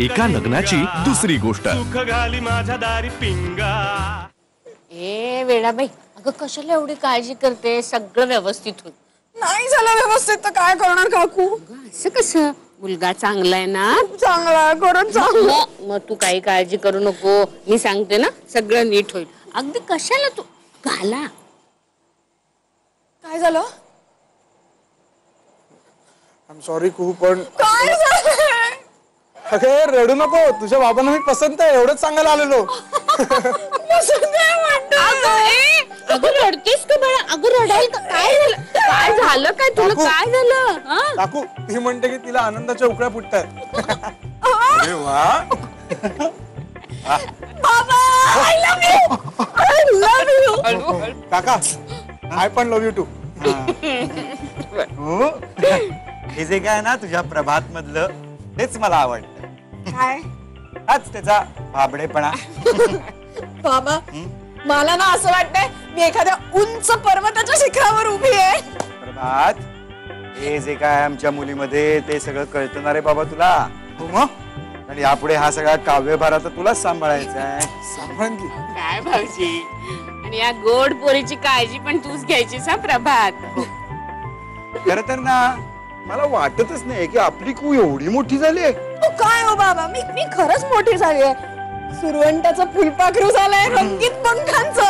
एका लग्नाची दुसरी गोष्ट. सुख घाली माझ्या दारी पिंगा. ए वेळाबाई, अगं कशाला एवढी काळजी करते? सगळं व्यवस्थित होईल. नाही झालं व्यवस्थित तर काय करणार काकू? असं कसं? मुलगा चांगला आहे ना? चांगला करून चांगला. मग तू काही काळजी करू नको, मी सांगते ना सगळं नीट होईल. अगदी कशाला तू घाला. काय झालं? आय एम सॉरी खूप, पण काय झालं? अगे रडू नको, तुझ्या बाबांना मी पसंत आहे एवढंच सांगायला आलेलो. अगं रडतेस का बाळा? अगं रडायला काय झालं? काय झालं? काय तुला काय झालं? काकू ती म्हणते की तिला आनंदाच्या उकळ्या फुटतात. अरे वा. बाबा I love you. I love you. काका आय पण लव्ह यू टू. हे जे काय ना तुझ्या प्रभात मधलं तेच मला आवडतं. काय? हाच त्याचा भाबडेपणा. बाबा मला ना असं वाटतंय मी एखाद्या उंच पर्वताच्या शिखरावर उभी आहे. प्रभात, हे जे काय आमच्या मुलीमध्ये ते सगळं कळतं ना रे बाबा तुला. हो मग, आणि यापुढे हा सगळा काव्यभार आता तुलाच सांभाळायचा आहे. सांभाळून की. काय भाऊजी, आणि या गोड पोरीची काळजी पण तूच घ्यायचीस हा प्रभात. खर तर ना मला वाटतच नाही की आपली कू एवढी मोठी झाली आहे. काय हो बाबा, मी खरंच मोठी झाली आहे. सुरवंटाचं फुलपाखरू झालंय रंगीत पंखांचं.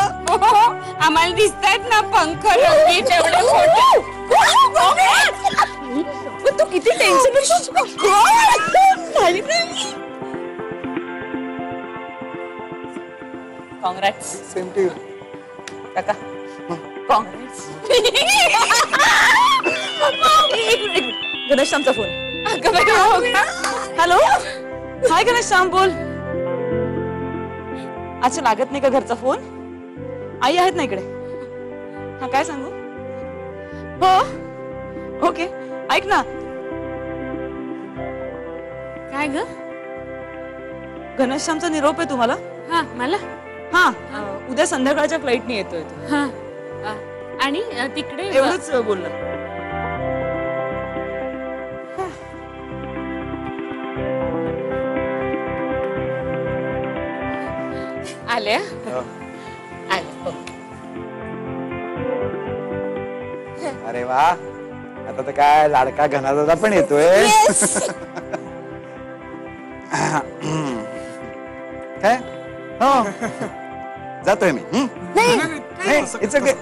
आम्हाला दिसतायत ना पंख रंगीत एवढे मोठे. तू किती tension. Congrats same to you. काका. काँग्रेस. गणेशश्यामचा फोन. हॅलो, हाय गणेशश्याम, बोल. अच्छा लागत नाही का घरचा फोन? आई आहेत ना इकडे? हा काय सांगू? हो ओके, ऐक ना. काय ग? घनश्यामचा निरोप आहे तुम्हाला? हा मला. हा उद्या संध्याकाळच्या फ्लाईटने येतोय तो. हा आणि तिकडे एवढंच बोललं. आल्या. अरे वा, आता तर काय लाडका घनादादा पण येतोय. काय हो जातोय मी. It's okay.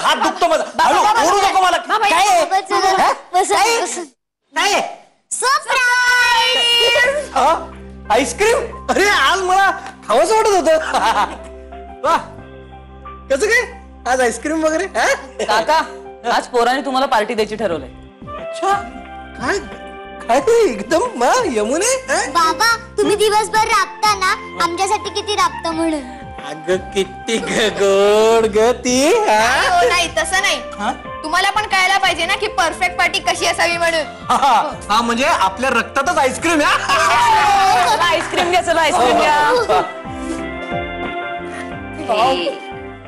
हात दुखतो माझा. ओरडू नको मला. काय आईस्क्रीम? अरे आज मला खावंसं वाटत होतं. वा, कसं काय आज आईस्क्रीम वगैरे? काका आज पोराने तुम्हाला पार्टी द्यायची ठरवलंय. अच्छा, काय काय एकदम यमुने. बाबा तुम्ही दिवसभर राबता ना, आमच्यासाठी किती राबता म्हणून. अगं किती गोड ग ती. नाही तसं नाही, तुम्हाला पण कळायला पाहिजे ना की परफेक्ट पार्टी कशी असावी म्हणून. हा म्हणजे आपल्या रक्तातच आईस्क्रीम. आईस्क्रीम घ्या, चला आईस्क्रीम घ्या.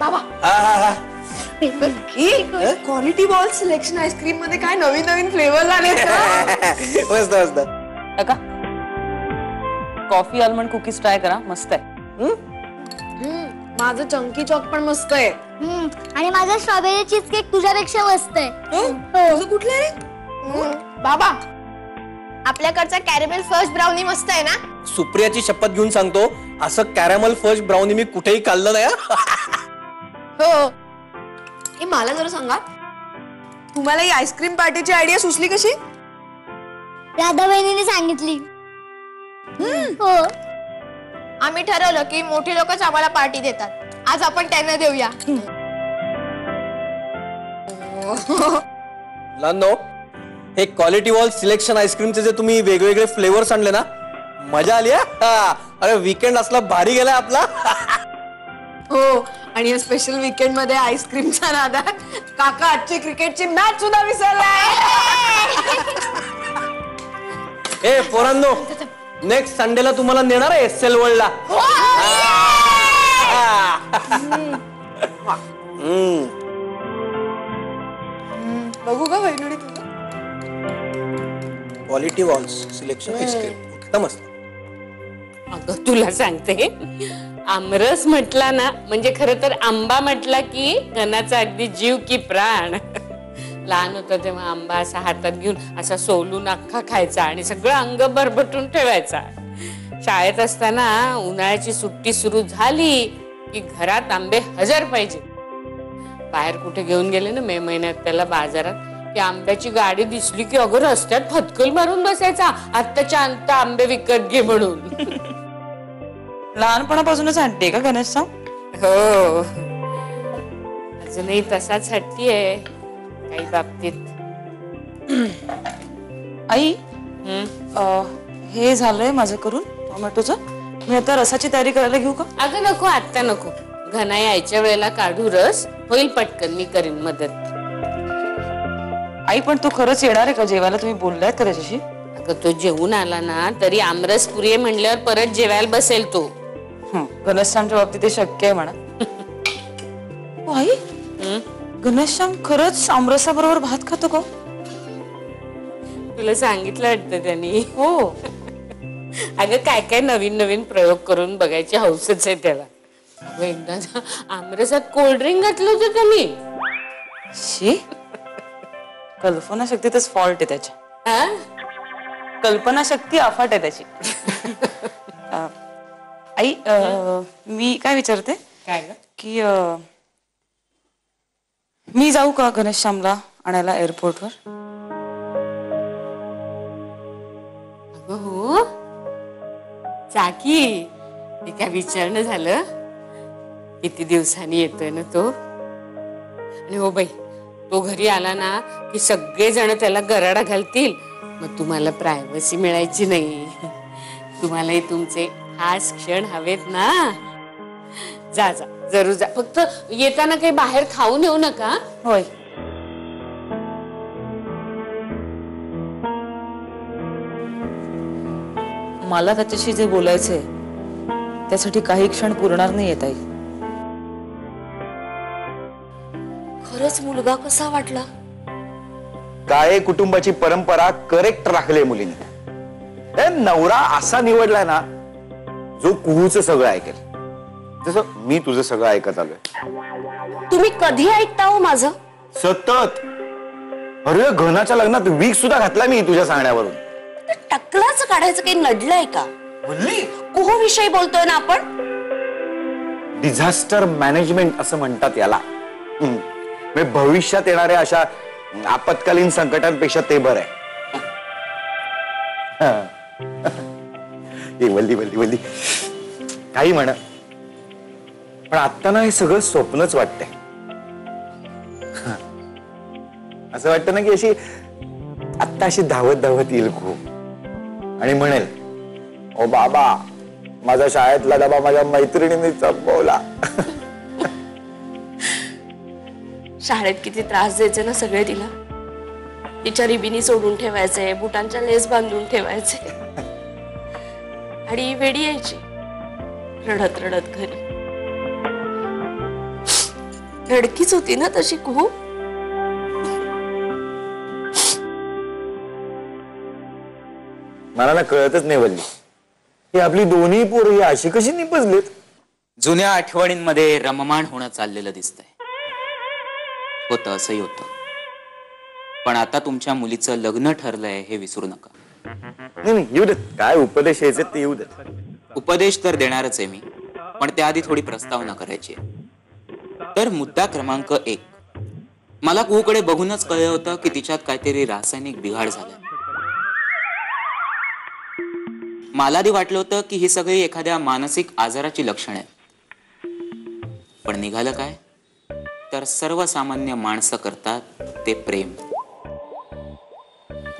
बाबा क्वालिटी बॉल सिलेक्शन आईस्क्रीम मध्ये काय नवीन नवीन फ्लेवर आले. मस्त मस्त. काका कॉफी आल्मंड कुकीज ट्राय करा, मस्त आहे. माझं चंकी चॉक पण मस्त आहे. आणि माझा स्ट्रॉबेरी चीज केक तुझ्यापेक्षा मस्त आहे. तुझं कुठलं रे? बाबा आपल्याकडचा कॅरेमेल फर्स्ट ब्राउनी मस्त आहे ना. सुप्रियाची शपथ घेऊन सांगतो, असं कॅरेमल फर्स्ट ब्राउनी मी कुठेही खाल्लं नाही. हो. हे मला जरा सांगा, तुम्हाला ही आईस्क्रीम पार्टीची आयडिया सुचली कशी? राधा बहिणीने सांगितली. हो, आम्ही ठरवलं की मोठी लोकच आम्हाला पार्टी देतात, आज आपण त्यांना देऊया. मुलांनो, हे क्वालिटी वॉल सिलेक्शन आईस्क्रीमचे जे तुम्ही वेगवेगळे फ्लेवर्स आणले ना, मजा आली. अरे वीकेंड असला भारी गेलाय आपला. हो आणि या स्पेशल वीकेंड मध्ये आईस्क्रीमच्या नादात काका आजची क्रिकेटची मॅच सुद्धा विसरलाय. ए पोरांनो, नेक्स्ट संडेला तुम्हाला नेणार आहे एसएल वर्ल्डला. बघू का बहिणी तुझं. क्वालिटी वॉल्स सिलेक्शन आईस्क्रीम एकदम मस्त. अगं तुला सांगते, आमरस म्हटला ना म्हणजे खरं तर आंबा म्हटला की घनाचा अगदी जीव की प्राण. लहान होता तेव्हा आंबा असा हातात घेऊन असा सोलून अख्खा खायचा आणि सगळं अंग भरभटून ठेवायचा. शाळेत असताना उन्हाळ्याची सुट्टी सुरू झाली की घरात आंबे हजर पाहिजे. बाहेर कुठे घेऊन गेले ना मे महिन्यात त्याला बाजारात, की आंब्याची गाडी दिसली की अगं रस्त्यात फतकल मारून बसायचा, आत्ताच्या अंत आंबे विकत घे म्हणून. लहानपणापासूनच हट्टी का गणेशचा? हो, अजूनही तसाच हट्टी आहे काही बाबतीत. आई हे झालंय माझं करून टोमॅटोचं. मी आता रसाची तयारी करायला घेऊ का? अगं नको, आत्ता नको. घना यायच्या वेळेला काढू रस, होईल पटकन, मी करीन मदत. आई पण तो खरंच येणार आहे का जेवायला? तुम्ही बोललात का त्याच्याशी? अगं तो जेवून आला ना तरी आमरस पुरी आहे म्हणल्यावर परत जेवायला बसेल तो. गणेशश्यामच्या बाबतीत ते शक्य आहे म्हणा. आई गणेशश्याम खरंच आमरसाबरोबर भात खातो का? तुला सांगितलं वाटतं त्यांनी. हो. अगं काय काय नवीन नवीन प्रयोग करून बघायची हौसच आहे त्याला. अगं एकदा आमरसात कोल्ड्रिंक घातलं होतं त्यांनी. शी, कल्पनाशक्तीतच फॉल्ट आहे त्याच्या. कल्पनाशक्ती अफाट आहे त्याची. आई मी काय विचारते काय की मी जाऊ का गणेशश्यामला आणायला एअरपोर्टवर? अगं हो, चाकी ते काय विचारणं झालं. किती दिवसांनी येतोय ना तो. आणि हो बाई, तो घरी आला ना की सगळे जण त्याला गराडा घालतील, मग तुम्हाला प्रायव्हसी मिळायची नाही. तुम्हालाही तुमचे खास क्षण हवेत ना. जा जा, जरूर जा. फक्त येताना काही बाहेर खाऊन येऊ नका. होय. मला त्याच्याशी जे बोलायचंय त्यासाठी काही क्षण पुरणार नाही येत आई. खरंच मुलगा कसा वाटला? काय कुटुंबाची परंपरा करेक्ट राखली मुलीने. नवरा असा निवडलाय ना जो कुहूचं सगळं ऐकेल, जसं मी तुझं सगळं ऐकत आलोय. तुम्ही कधी ऐकता हो माझं? सतत. अरे घनाच्या लग्नात वीक सुद्धा घातला मी तुझ्या सांगण्यावरून. टकलाच काढायचं काही नडलंय का? कुहू विषयी बोलतोय ना आपण. डिझास्टर मॅनेजमेंट असं म्हणतात याला. भविष्यात येणाऱ्या अशा आपत्कालीन संकटांपेक्षा ते बरं आहे. वल्ली वल्ली वल्ली काही म्हणा, पण आता ना हे सगळं स्वप्नच वाटतंय. असं वाटतं ना की अशी आत्ता अशी धावत धावत येईल खूप आणि म्हणेल, ओ बाबा माझा शाळेतला डबा माझ्या मैत्रिणीने चपवला. शाळेत किती त्रास द्यायचे ना सगळे तिला. तिच्या रिबिनी सोडून ठेवायचे, बुटांच्या लेस बांधून ठेवायचे आणि वेडी यायची रडत रडत घरी. रडकीच होती ना तशी कुहू. मला ना कळतच नाही वल्ली, ही आपली दोन्ही पोरं ही अशी कशी निपजलीत. जुन्या आठवणींमध्ये रममाण होणं चाललेलं दिसतंय. होतं असंही होतं, पण आता तुमच्या मुलीचं लग्न ठरलंय हे विसरू नका. नाही येऊ देत, काय उपदेश यायचे ते येऊ देत. उपदेश तर देणारच आहे मी, पण त्याआधी थोडी प्रस्तावना करायची आहे. तर मुद्दा क्रमांक 1, मला कुहूकडे बघूनच कळलं होतं की तिच्यात काहीतरी रासायनिक बिघाड झालाय. मला आधी वाटलं होतं की ही सगळी एखाद्या मानसिक आजाराची लक्षणे आहेत, पण निघालं काय, तर सर्वसामान्य माणसं करतात ते प्रेम.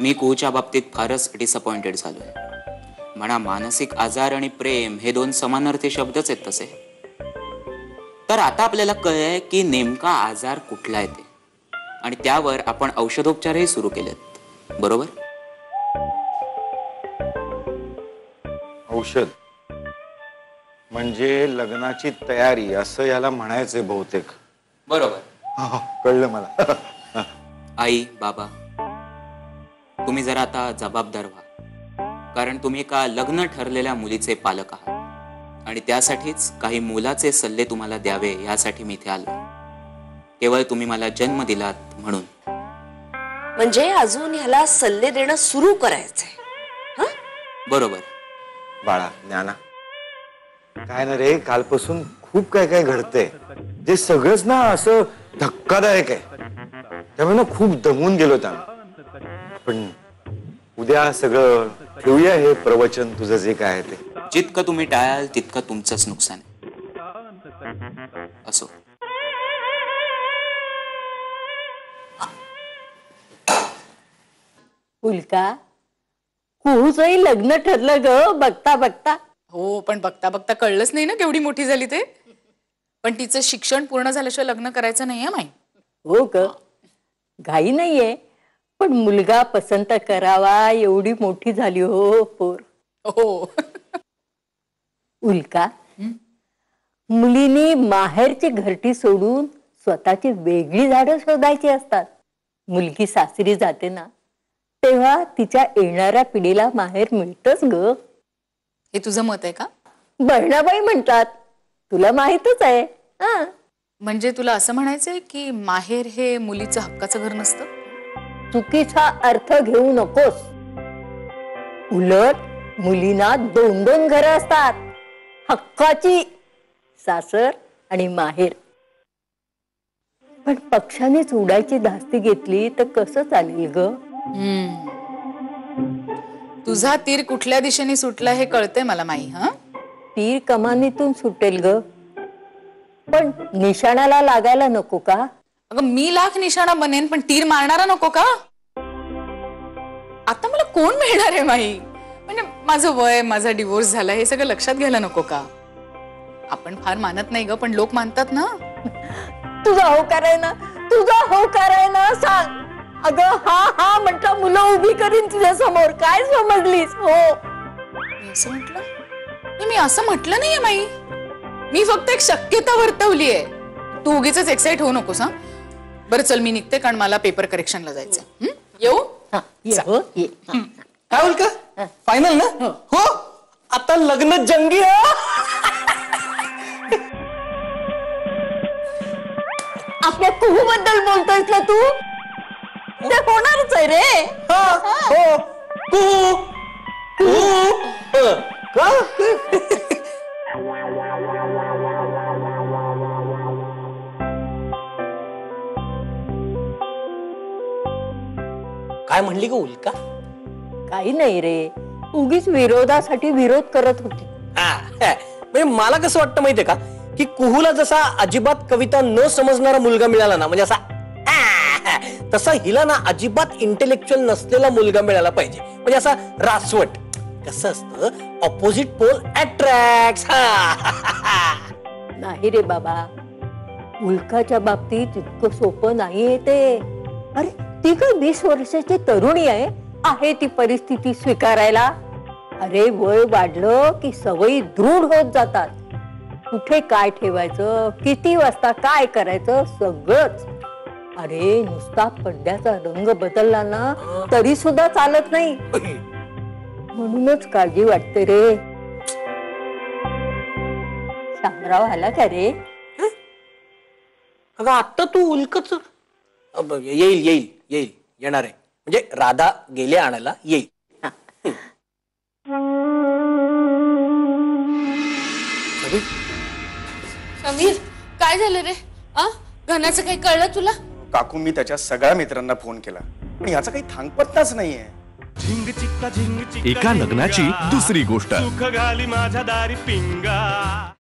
मी कुहूच्या बाबतीत फारच डिसअपॉइंटेड झालोय. म्हणा मानसिक आजार आणि प्रेम हे दोन समानार्थी शब्दच आहेत तसे. तर आता आपल्याला कळलंय की नेमका आजार कुठला आहे ते, आणि त्यावर आपण औषधोपचारही सुरू केलेत, बरोबर? औषध म्हणजे लग्नाची तयारी असं याला म्हणायचंय बहुतेक. बरोबर. कळलं मला. आई, बाबा, तुम्ही जरा आता जबाबदार व्हा, कारण तुम्ही एका लग्न ठरलेल्या मुलीचे पालक आहात आणि त्यासाठीच काही मुलाचे सल्ले तुम्हाला द्यावे यासाठी मी इथे आलो. केवळ तुम्ही मला जन्म दिलात म्हणून. म्हणजे अजून ह्याला सल्ले देणं सुरू करायचंय. बरोबर. बाळा, ज्ञाना, काय ना रे, कालपासून खूप काय काय घडतंय जे सगळंच ना असं धक्कादायक आहे. त्यामुळे ना खूप दमून गेलो आम्ही. पण उद्या सगळं ठेवूया हे प्रवचन तुझं जे काय आहे ते. जितकं तुम्ही टाळाल तितकं तुमचंच नुकसान आहे. असो. उल्का, कुहूचंही लग्न ठरलं ग बघता बघता. हो, पण बघता बघता कळलंच नाही ना केवढी मोठी झाली ते. पण तिचं शिक्षण पूर्ण झाल्याशिवाय लग्न करायचं नाहीये माई. हो ग, घाई नाहीये, पण मुलगा पसंत करावा एवढी मोठी झाली हो पोर. हो. उल्का, मुलीनी माहेरची घरटी सोडून स्वतःची वेगळी झाडं शोधायची असतात. मुलगी सासरी जाते ना, तेव्हा तिच्या येणाऱ्या पिढीला माहेर मिळतच ग. हे तुझं मत आहे का? बहिणाबाई म्हणतात, तुला माहितच आहे. म्हणजे तुला असं म्हणायचंय की माहेर हे मुलीचं हक्काचं घर नसतं? चुकीचा अर्थ घेऊ नकोस. उलट मुलींना 2-2 घरं असतात, हक्काची, सासर आणि माहेर. पण पक्षानेच उडायची धास्ती घेतली तर कसं चालेल ग? तुझा तीर कुठल्या दिशेने सुटला हे कळतंय मला माई. तीर कमानीतून सुटेल ग, पण निशाणाला लागायला नको का? अगं मी लाख निशाणा बनेन, पण तीर मारणारा नको का? आता मला कोण मिळणार आहे माई? म्हणजे माझं वय, माझा डिवोर्स झाला, हे सगळं लक्षात घ्यायला नको का? आपण फार मानत नाही ग, पण लोक मानतात ना. तुझा होकार आहे ना, तुझा होकार आहे ना, सांग. अगं हा हा म्हटलं मुलं उभी करीन तुझ्या समोर. काय समजलीस? हो, मी असं म्हटलं? मी असं म्हटलं नाहीये माई. मी फक्त एक शक्यता वर्तवली आहे. तू उगीच एक्साइट होऊ नकोस. बरं चल, मी निघते, कारण मला पेपर करेक्शनला जायचंय. येऊ? काय होईल का? फायनल ना? हो, आता लग्न जंगी. आपल्या कुहू बद्दल बोलतोयस ना तू? ते होणारच आहे रे. हो, कुहू कुहू. का? काय म्हणली ग उल्का? काही नाही रे, उगीच विरोधासाठी विरोध करत होती. म्हणजे मला कसं वाटतं माहितीये का, की कुहूला जसा अजिबात कविता न समजणारा मुलगा मिळाला ना, म्हणजे असा तसा हिला ना अजिबात इंटेलेक्च्युअल नसलेला मुलगा मिळाला पाहिजे. म्हणजे असा रासवट. कसं असतं, ऑपोजिट पोल अट्रॅक्ट. नाही रे बाबा, उल्काच्या बाबतीत इतकं सोपं नाहीये ते. अरे ती काय 20 वर्षाची तरुणी आहे ती परिस्थिती स्वीकारायला. अरे वय वाढलं की सवयी दृढ होत जातात. कुठे काय ठेवायचं, किती वाजता काय करायचं, सगळंच. अरे नुसता पडद्याचा रंग बदलला ना तरी सुद्धा चालत नाही. म्हणूनच काळजी वाटते रे. शामराव आला का रे? अगं आता तू उल्कच. येईल येईल येईल, येणार आहे. म्हणजे राधा गेले आणायला येईल. समीर, काय झालं रे? घनाचं काही कळलं तुला? काकू, मी त्याच्या सगळ्या मित्रांना फोन केला, पण याचा काही थांगपत्ताच नाहीये. झिंग चिक्का झिंग चिक्का एका लग्नाची दुसरी गोष्ट. सुख घाली माझ्या दारी पिंगा.